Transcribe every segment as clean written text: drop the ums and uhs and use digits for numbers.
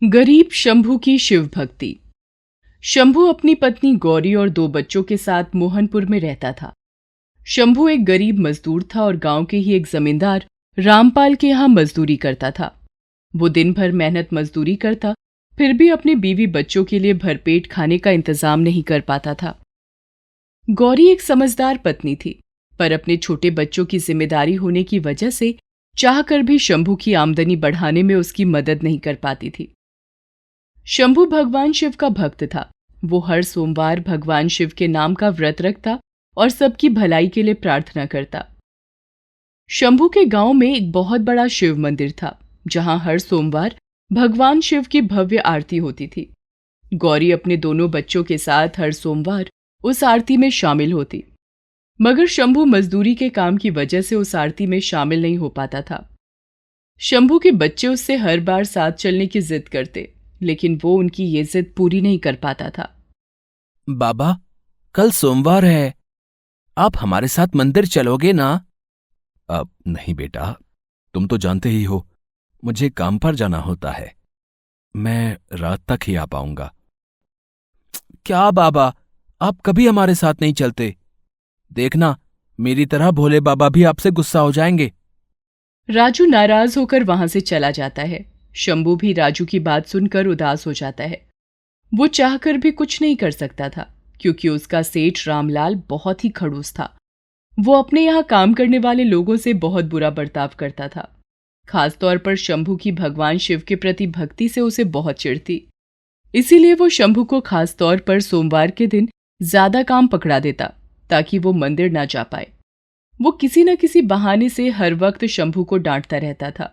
गरीब शंभू की शिव भक्ति। शंभू अपनी पत्नी गौरी और 2 बच्चों के साथ मोहनपुर में रहता था। शंभू एक गरीब मजदूर था और गांव के ही एक जमींदार रामपाल के यहाँ मजदूरी करता था। वो दिन भर मेहनत मजदूरी करता, फिर भी अपने बीवी बच्चों के लिए भरपेट खाने का इंतजाम नहीं कर पाता था। गौरी एक समझदार पत्नी थी, पर अपने छोटे बच्चों की जिम्मेदारी होने की वजह से चाहकर भी शंभू की आमदनी बढ़ाने में उसकी मदद नहीं कर पाती थी। शंभू भगवान शिव का भक्त था। वो हर सोमवार भगवान शिव के नाम का व्रत रखता और सबकी भलाई के लिए प्रार्थना करता। शंभू के गांव में एक बहुत बड़ा शिव मंदिर था, जहां हर सोमवार भगवान शिव की भव्य आरती होती थी। गौरी अपने दोनों बच्चों के साथ हर सोमवार उस आरती में शामिल होती, मगर शंभू मजदूरी के काम की वजह से उस आरती में शामिल नहीं हो पाता था। शंभू के बच्चे उससे हर बार साथ चलने की जिद करते, लेकिन वो उनकी ये जिद पूरी नहीं कर पाता था। बाबा, कल सोमवार है, आप हमारे साथ मंदिर चलोगे ना? अब नहीं बेटा, तुम तो जानते ही हो, मुझे काम पर जाना होता है। मैं रात तक ही आ पाऊंगा। क्या बाबा, आप कभी हमारे साथ नहीं चलते? देखना, मेरी तरह भोले बाबा भी आपसे गुस्सा हो जाएंगे। राजू नाराज होकर वहां से चला जाता है। शंभू भी राजू की बात सुनकर उदास हो जाता है। वो चाहकर भी कुछ नहीं कर सकता था, क्योंकि उसका सेठ रामलाल बहुत ही खड़ूस था। वो अपने यहाँ काम करने वाले लोगों से बहुत बुरा बर्ताव करता था। खासतौर पर शंभू की भगवान शिव के प्रति भक्ति से उसे बहुत चिढ़ थी। इसीलिए वो शंभू को खास तौर पर सोमवार के दिन ज्यादा काम पकड़ा देता, ताकि वो मंदिर ना जा पाए। वो किसी न किसी बहाने से हर वक्त शंभू को डांटता रहता था।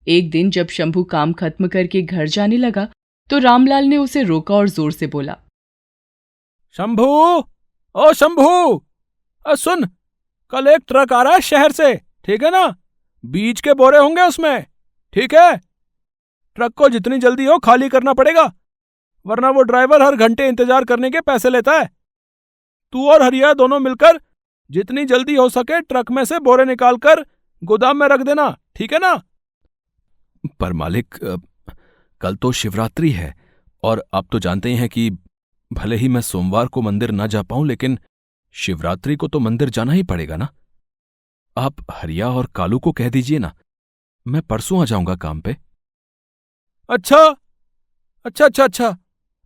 एक दिन जब शंभू काम खत्म करके घर जाने लगा, तो रामलाल ने उसे रोका और जोर से बोला, शंभू, ओ शंभू, सुन, कल एक ट्रक आ रहा है शहर से, ठीक है ना? बीज के बोरे होंगे उसमें, ठीक है? ट्रक को जितनी जल्दी हो खाली करना पड़ेगा, वरना वो ड्राइवर हर घंटे इंतजार करने के पैसे लेता है। तू और हरिया दोनों मिलकर जितनी जल्दी हो सके ट्रक में से बोरे निकालकर गोदाम में रख देना, ठीक है ना? पर मालिक, कल तो शिवरात्रि है और आप तो जानते ही हैं कि भले ही मैं सोमवार को मंदिर ना जा पाऊं, लेकिन शिवरात्रि को तो मंदिर जाना ही पड़ेगा ना। आप हरिया और कालू को कह दीजिए ना, मैं परसों आ जाऊंगा काम पे। अच्छा अच्छा अच्छा अच्छा,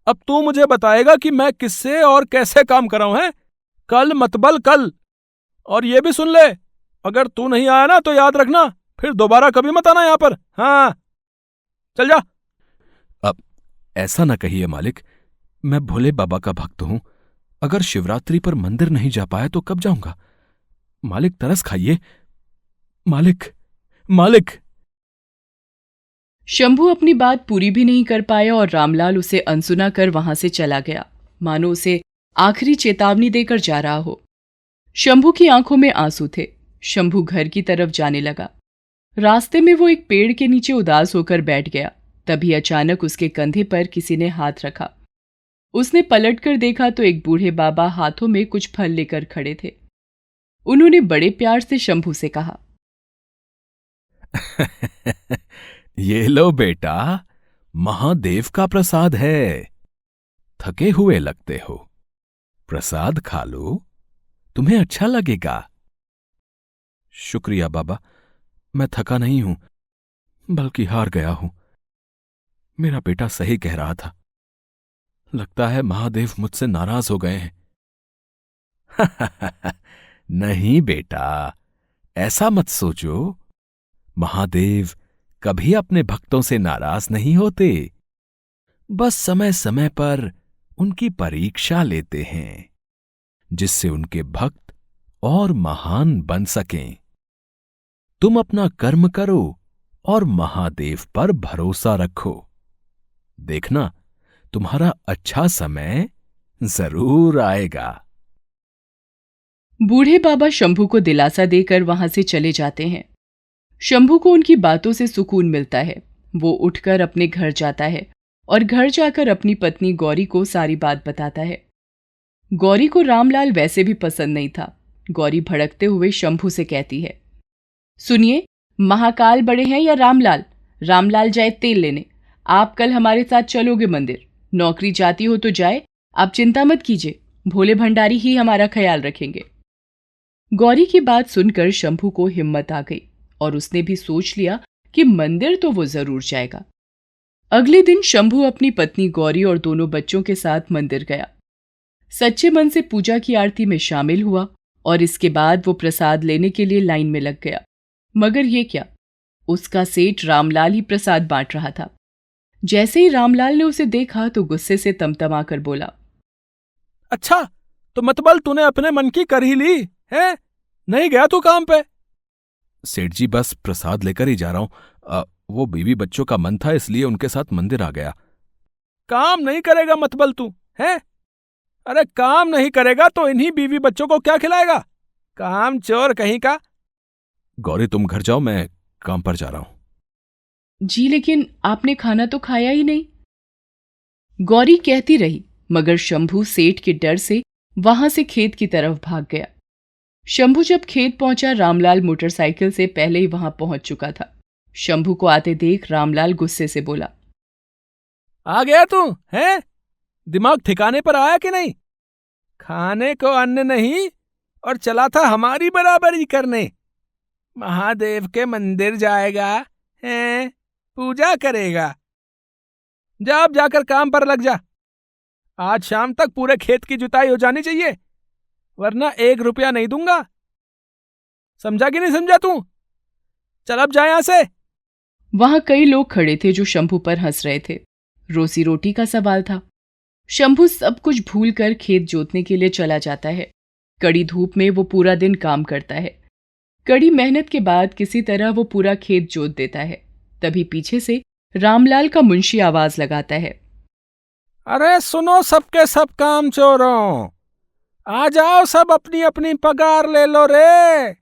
अब तू मुझे बताएगा कि मैं किससे और कैसे काम कराऊं है? कल मतबल कल। और ये भी सुन ले, अगर तू नहीं आया ना तो याद रखना, फिर दोबारा कभी मत आना यहां पर। हाँ, चल जा। अब ऐसा ना कहिए मालिक, मैं भोले बाबा का भक्त हूं। अगर शिवरात्रि पर मंदिर नहीं जा पाया तो कब जाऊंगा? मालिक तरस खाइए। मालिक, मालिक। शंभू अपनी बात पूरी भी नहीं कर पाया और रामलाल उसे अनसुना कर वहां से चला गया, मानो उसे आखिरी चेतावनी देकर जा रहा हो। शंभू की आंखों में आंसू थे। शंभू घर की तरफ जाने लगा। रास्ते में वो एक पेड़ के नीचे उदास होकर बैठ गया। तभी अचानक उसके कंधे पर किसी ने हाथ रखा। उसने पलटकर देखा तो एक बूढ़े बाबा हाथों में कुछ फल लेकर खड़े थे। उन्होंने बड़े प्यार से शंभू से कहा, ये लो बेटा, महादेव का प्रसाद है। थके हुए लगते हो, प्रसाद खा लो, तुम्हें अच्छा लगेगा। शुक्रिया बाबा, मैं थका नहीं हूं, बल्कि हार गया हूं। मेरा बेटा सही कह रहा था, लगता है महादेव मुझसे नाराज हो गए हैं। नहीं बेटा, ऐसा मत सोचो। महादेव कभी अपने भक्तों से नाराज नहीं होते, बस समय समय पर उनकी परीक्षा लेते हैं, जिससे उनके भक्त और महान बन सकें। तुम अपना कर्म करो और महादेव पर भरोसा रखो। देखना, तुम्हारा अच्छा समय जरूर आएगा। बूढ़े बाबा शंभू को दिलासा देकर वहां से चले जाते हैं। शंभू को उनकी बातों से सुकून मिलता है। वो उठकर अपने घर जाता है और घर जाकर अपनी पत्नी गौरी को सारी बात बताता है। गौरी को रामलाल वैसे भी पसंद नहीं था। गौरी भड़कते हुए शंभू से कहती है, सुनिए, महाकाल बड़े हैं या रामलाल? रामलाल जाए तेल लेने, आप कल हमारे साथ चलोगे मंदिर। नौकरी जाती हो तो जाए, आप चिंता मत कीजिए, भोले भंडारी ही हमारा ख्याल रखेंगे। गौरी की बात सुनकर शंभू को हिम्मत आ गई और उसने भी सोच लिया कि मंदिर तो वो जरूर जाएगा। अगले दिन शंभू अपनी पत्नी गौरी और दोनों बच्चों के साथ मंदिर गया। सच्चे मन से पूजा की आरती में शामिल हुआ और इसके बाद वो प्रसाद लेने के लिए लाइन में लग गया। मगर ये क्या, उसका सेठ रामलाल ही प्रसाद बांट रहा था। जैसे ही रामलाल ने उसे देखा तो गुस्से से तमतमा कर बोला, अच्छा, तो मतबल तूने अपने मन की कर ही ली है? नहीं गया तू काम पे? सेठ जी, बस प्रसाद लेकर ही जा रहा हूं। वो बीवी बच्चों का मन था, इसलिए उनके साथ मंदिर आ गया। काम नहीं करेगा मतबल तू है? अरे काम नहीं करेगा तो इन्हीं बीवी बच्चों को क्या खिलाएगा? काम चोर कहीं का। गौरी, तुम घर जाओ, मैं काम पर जा रहा हूं। जी लेकिन आपने खाना तो खाया ही नहीं, गौरी कहती रही। मगर शंभू सेठ के डर से वहां से खेत की तरफ भाग गया। शंभू जब खेत पहुंचा, रामलाल मोटरसाइकिल से पहले ही वहां पहुंच चुका था। शंभू को आते देख रामलाल गुस्से से बोला, आ गया तू है? दिमाग ठिकाने पर आया कि नहीं? खाने को अन्न नहीं और चला था हमारी बराबरी करने। महादेव के मंदिर जाएगा है, पूजा करेगा। जा, अब जाकर काम पर लग जा। आज शाम तक पूरे खेत की जुताई हो जानी चाहिए, वरना 1 रुपया नहीं दूंगा। समझा कि नहीं समझा तू? चल अब जा यहां से। वहां कई लोग खड़े थे जो शंभू पर हंस रहे थे। रोजी रोटी का सवाल था। शंभू सब कुछ भूलकर खेत जोतने के लिए चला जाता है। कड़ी धूप में वो पूरा दिन काम करता है। कड़ी मेहनत के बाद किसी तरह वो पूरा खेत जोत देता है। तभी पीछे से रामलाल का मुंशी आवाज लगाता है, अरे सुनो सबके सब काम चोरों, आ जाओ सब, अपनी अपनी पगार ले लो रे।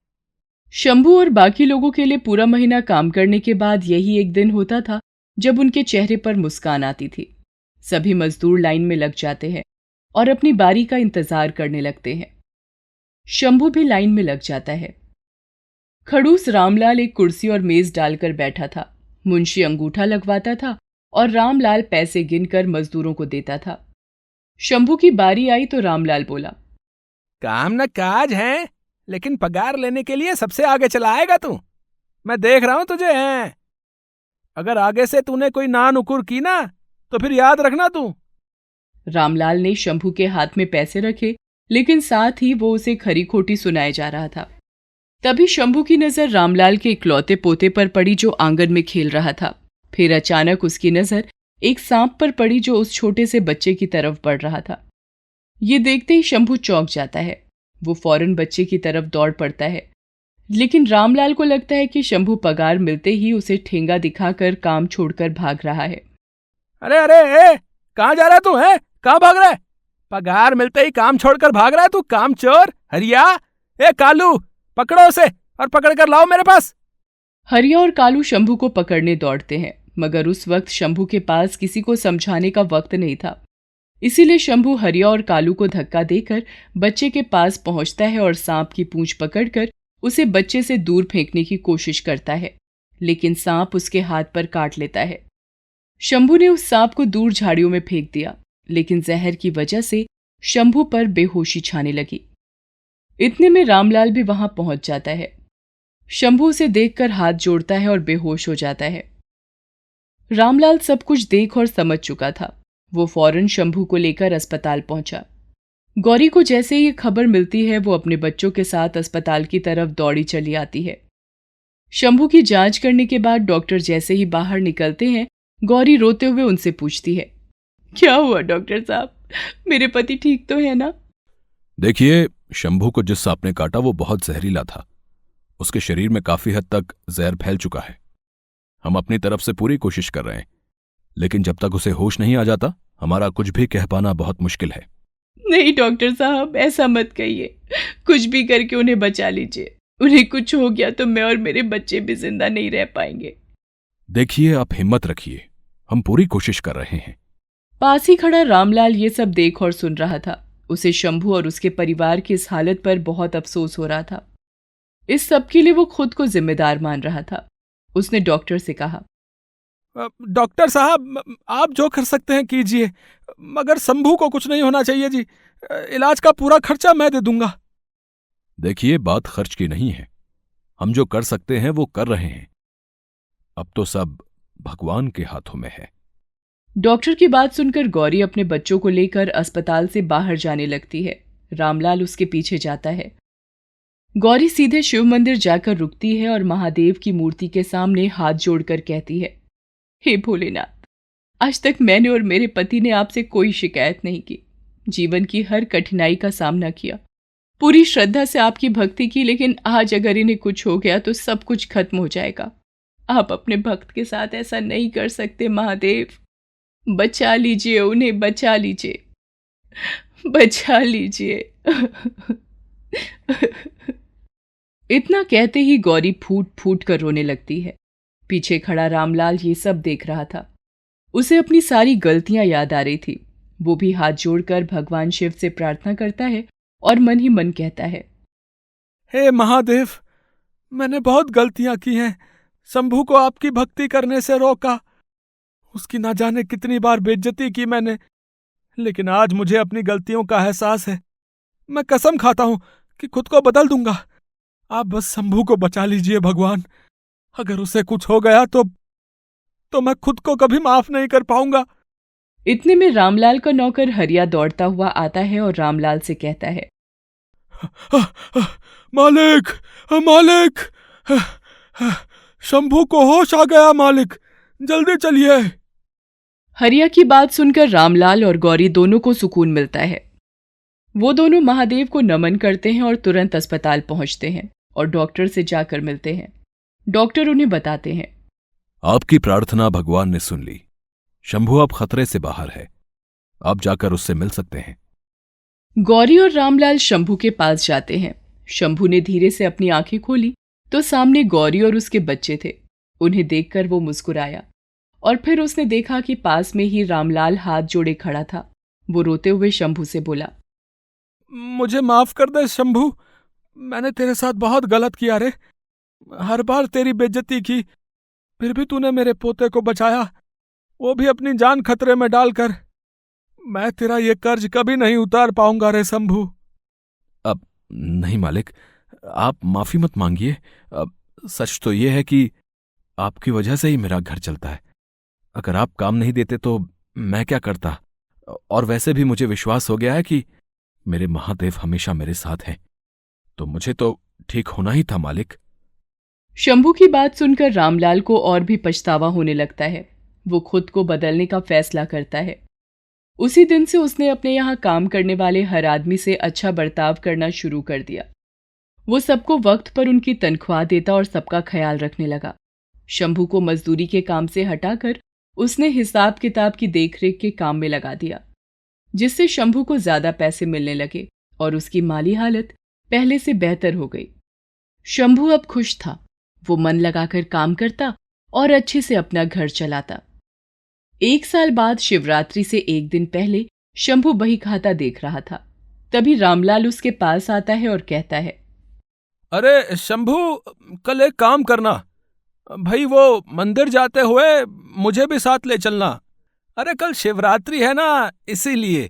शंभू और बाकी लोगों के लिए पूरा महीना काम करने के बाद यही एक दिन होता था जब उनके चेहरे पर मुस्कान आती थी। सभी मजदूर लाइन में लग जाते हैं और अपनी बारी का इंतजार करने लगते हैं। शंभू भी लाइन में लग जाता है। खड़ूस रामलाल एक कुर्सी और मेज डालकर बैठा था। मुंशी अंगूठा लगवाता था और रामलाल पैसे गिनकर मजदूरों को देता था। शंभू की बारी आई तो रामलाल बोला, काम न काज है, लेकिन पगार लेने के लिए सबसे आगे चला आएगा तू। मैं देख रहा हूं तुझे हैं। अगर आगे से तूने कोई नानुकुर की ना तो फिर याद रखना तू। रामलाल ने शंभू के हाथ में पैसे रखे, लेकिन साथ ही वो उसे खरी खोटी सुनाए जा रहा था। तभी शंभू की नजर रामलाल के इकलौते पोते पर पड़ी जो आंगन में खेल रहा था। फिर अचानक उसकी नजर एक सांप पर पड़ी जो उस छोटे से बच्चे की तरफ बढ़ रहा था। ये देखते ही शंभू चौंक जाता है। वो फौरन बच्चे की तरफ दौड़ पड़ता है, लेकिन रामलाल को लगता है कि शंभू पगार मिलते ही उसे ठेंगा दिखाकर काम छोड़कर भाग रहा है। अरे अरे, कहाँ जा रहा है तू है? कहाँ भाग रहा है? पगार मिलते ही काम छोड़कर भाग रहा है तू, काम चोर हरिया। ए कालू, पकड़ो उसे और पकड़ कर लाओ मेरे पास। हरिया और कालू शंभू को पकड़ने दौड़ते हैं, मगर उस वक्त शंभू के पास किसी को समझाने का वक्त नहीं था। इसीलिए शंभू हरिया और कालू को धक्का देकर बच्चे के पास पहुंचता है और सांप की पूंछ पकड़कर उसे बच्चे से दूर फेंकने की कोशिश करता है, लेकिन सांप उसके हाथ पर काट लेता है। शंभू ने उस सांप को दूर झाड़ियों में फेंक दिया, लेकिन जहर की वजह से शंभू पर बेहोशी छाने लगी। इतने में रामलाल भी वहां पहुंच जाता है। शंभू उसे देखकर हाथ जोड़ता है और बेहोश हो जाता है। रामलाल सब कुछ देख और समझ चुका था। वो फौरन शंभू को लेकर अस्पताल पहुंचा। गौरी को जैसे ही खबर मिलती है वो अपने बच्चों के साथ अस्पताल की तरफ दौड़ी चली आती है। शंभू की जांच करने के बाद डॉक्टर जैसे ही बाहर निकलते हैं, गौरी रोते हुए उनसे पूछती है, क्या हुआ डॉक्टर साहब, मेरे पति ठीक तो है ना? देखिए, शंभू को जिस सांप ने काटा वो बहुत जहरीला था। उसके शरीर में काफी हद तक जहर फैल चुका है। हम अपनी तरफ से पूरी कोशिश कर रहे हैं, लेकिन जब तक उसे होश नहीं आ जाता हमारा कुछ भी कह पाना बहुत मुश्किल है। नहीं डॉक्टर साहब, ऐसा मत कहिए। कुछ भी करके उन्हें बचा लीजिए। उन्हें कुछ हो गया तो मैं और मेरे बच्चे भी जिंदा नहीं रह पाएंगे। देखिए, आप हिम्मत रखिए, हम पूरी कोशिश कर रहे हैं। पास ही खड़ा रामलाल ये सब देख और सुन रहा था। उसे शंभू और उसके परिवार की इस हालत पर बहुत अफसोस हो रहा था। इस सब के लिए वो खुद को जिम्मेदार मान रहा था। उसने डॉक्टर से कहा, डॉक्टर साहब, आप जो कर सकते हैं कीजिए, मगर शंभू को कुछ नहीं होना चाहिए जी। इलाज का पूरा खर्चा मैं दे दूंगा। देखिए, बात खर्च की नहीं है। हम जो कर सकते हैं वो कर रहे हैं। अब तो सब भगवान के हाथों में है। डॉक्टर की बात सुनकर गौरी अपने बच्चों को लेकर अस्पताल से बाहर जाने लगती है। रामलाल उसके पीछे जाता है। गौरी सीधे शिव मंदिर जाकर रुकती है और महादेव की मूर्ति के सामने हाथ जोड़कर कहती है, हे भोलेनाथ, आज तक मैंने और मेरे पति ने आपसे कोई शिकायत नहीं की। जीवन की हर कठिनाई का सामना किया, पूरी श्रद्धा से आपकी भक्ति की, लेकिन आज अगर इन्हें कुछ हो गया तो सब कुछ खत्म हो जाएगा। आप अपने भक्त के साथ ऐसा नहीं कर सकते महादेव। बचा लीजिए उन्हें, बचा लीजिए, बचा लीजिए। इतना कहते ही गौरी फूट फूट कर रोने लगती है। पीछे खड़ा रामलाल ये सब देख रहा था। उसे अपनी सारी गलतियां याद आ रही थी। वो भी हाथ जोड़कर भगवान शिव से प्रार्थना करता है और मन ही मन कहता है, हे महादेव, मैंने बहुत गलतियां की हैं। शंभू को आपकी भक्ति करने से रोका, उसकी ना जाने कितनी बार बेइज्जती की मैंने, लेकिन आज मुझे अपनी गलतियों का एहसास है। मैं कसम खाता हूं कि खुद को बदल दूंगा। आप बस शंभू को बचा लीजिए भगवान। अगर उसे कुछ हो गया तो मैं खुद को कभी माफ नहीं कर पाऊंगा। इतने में रामलाल का नौकर हरिया दौड़ता हुआ आता है और रामलाल से कहता है, मालिक, मालिक, शंभू को होश आ गया मालिक, जल्दी चलिए। हरिया की बात सुनकर रामलाल और गौरी दोनों को सुकून मिलता है। वो दोनों महादेव को नमन करते हैं और तुरंत अस्पताल पहुंचते हैं और डॉक्टर से जाकर मिलते हैं। डॉक्टर उन्हें बताते हैं, आपकी प्रार्थना भगवान ने सुन ली। शंभू अब खतरे से बाहर है, आप जाकर उससे मिल सकते हैं। गौरी और रामलाल शंभू के पास जाते हैं। शंभू ने धीरे से अपनी आंखें खोली तो सामने गौरी और उसके बच्चे थे। उन्हें देखकर वो मुस्कुराया और फिर उसने देखा कि पास में ही रामलाल हाथ जोड़े खड़ा था। वो रोते हुए शंभू से बोला, मुझे माफ कर दे शंभू, मैंने तेरे साथ बहुत गलत किया रे। हर बार तेरी बेइज्जती की, फिर भी तूने मेरे पोते को बचाया, वो भी अपनी जान खतरे में डालकर। मैं तेरा ये कर्ज कभी नहीं उतार पाऊंगा रे शंभू। अब नहीं मालिक, आप माफी मत मांगिए। अब सच तो ये है कि आपकी वजह से ही मेरा घर चलता है। अगर आप काम नहीं देते तो मैं क्या करता। और वैसे भी मुझे विश्वास हो गया है कि मेरे महादेव हमेशा मेरे साथ हैं, तो मुझे तो ठीक होना ही था मालिक। शंभू की बात सुनकर रामलाल को और भी पछतावा होने लगता है। वो खुद को बदलने का फैसला करता है। उसी दिन से उसने अपने यहाँ काम करने वाले हर आदमी से अच्छा बर्ताव करना शुरू कर दिया। वो सबको वक्त पर उनकी तनख्वाह देता और सबका ख्याल रखने लगा। शंभू को मजदूरी के काम से हटाकर उसने हिसाब किताब की देखरेख के काम में लगा दिया, जिससे शंभू को ज्यादा पैसे मिलने लगे और उसकी माली हालत पहले से बेहतर हो गई। शंभू अब खुश था। वो मन लगाकर काम करता और अच्छे से अपना घर चलाता। 1 साल बाद शिवरात्रि से एक दिन पहले शंभू बही खाता देख रहा था। तभी रामलाल उसके पास आता है और कहता है, अरे शंभू, कल एक काम करना भाई, वो मंदिर जाते हुए मुझे भी साथ ले चलना। अरे कल शिवरात्रि है ना, इसीलिए।